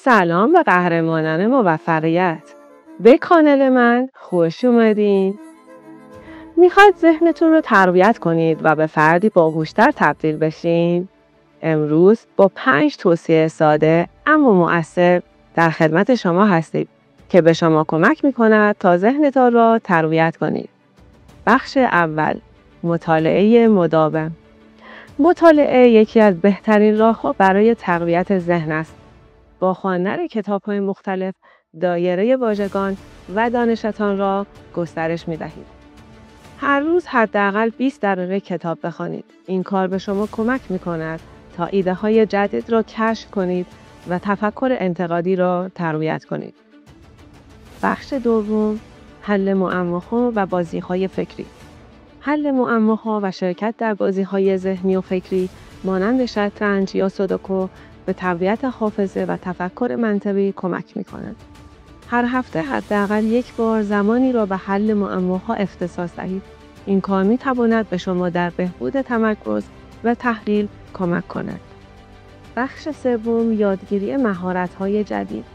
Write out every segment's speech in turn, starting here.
سلام و قهرمانان موفقیت. به کانال من خوش اومدین. میخواد ذهنتون رو تقویت کنید و به فردی باهوشتر تبدیل بشین؟ امروز با 5 توصیه ساده اما مؤثر در خدمت شما هستید که به شما کمک میکند تا ذهنتان را تقویت کنید. بخش اول، مطالعه مداوم. مطالعه یکی از بهترین راه‌ها برای تقویت ذهن است. با خواندن کتاب‌های مختلف، دایره واژگان و دانشتان را گسترش می‌دهید. هر روز حداقل 20 دقیقه کتاب بخوانید. این کار به شما کمک می‌کند تا ایده‌های جدید را کشف کنید و تفکر انتقادی را تقویت کنید. بخش دوم، حل معماها و بازی‌های فکری. حل معماها و شرکت در بازی‌های ذهنی و فکری مانند شطرنج یا سودوکو به تقویت حافظه و تفکر منطقی کمک می‌کنند. هر هفته حداقل یک بار زمانی را به حل معماها اختصاص دهید. این کار می‌تواند به شما در بهبود تمرکز و تحلیل کمک کند. بخش سوم، یادگیری مهارت‌های جدید.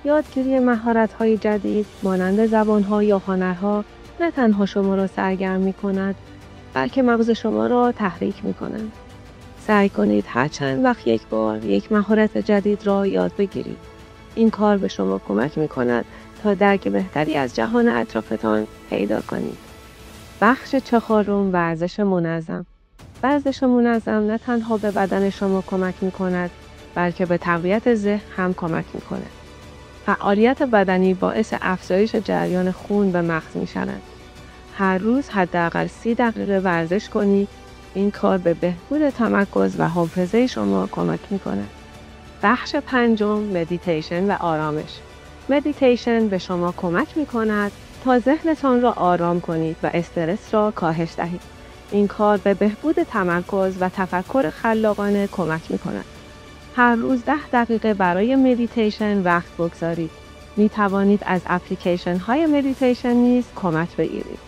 یادگیری مهارت‌های جدید مانند زبان‌ها یا هنرها نه تنها شما را سرگرم می‌کند، بلکه مغز شما را تحریک می‌کند. سعی کنید هر چند وقت یک بار یک مهارت جدید را یاد بگیرید. این کار به شما کمک می‌کند تا درک بهتری از جهان اطرافتان پیدا کنید. بخش چهارم، ورزش منظم. ورزش منظم نه تنها به بدن شما کمک می‌کند، بلکه به تقویت ذهن هم کمک می‌کند. فعالیت بدنی باعث افزایش جریان خون به مغز می‌شود. هر روز حداقل 30 دقیقه ورزش کنید. این کار به بهبود تمرکز و حافظه شما کمک می‌کند. بخش پنجم، مدیتیشن و آرامش. مدیتیشن به شما کمک می‌کند تا ذهنتان را آرام کنید و استرس را کاهش دهید. این کار به بهبود تمرکز و تفکر خلاقانه کمک می‌کند. هر روز 10 دقیقه برای مدیتیشن وقت بگذارید. می‌توانید از اپلیکیشن‌های مدیتیشن نیز کمک بگیرید.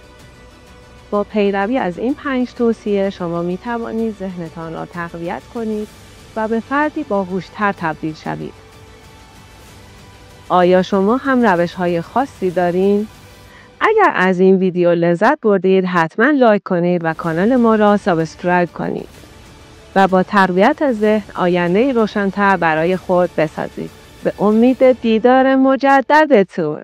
با پیروی از این 5 توصیه شما می توانید ذهنتان را تقویت کنید و به فردی باهوشتر تبدیل شوید. آیا شما هم روش‌های خاصی دارین؟ اگر از این ویدیو لذت بردید حتما لایک کنید و کانال ما را سابسکرایب کنید و با تقویت ذهن آینده‌ای روشن‌تر برای خود بسازید. به امید دیدار مجددتون.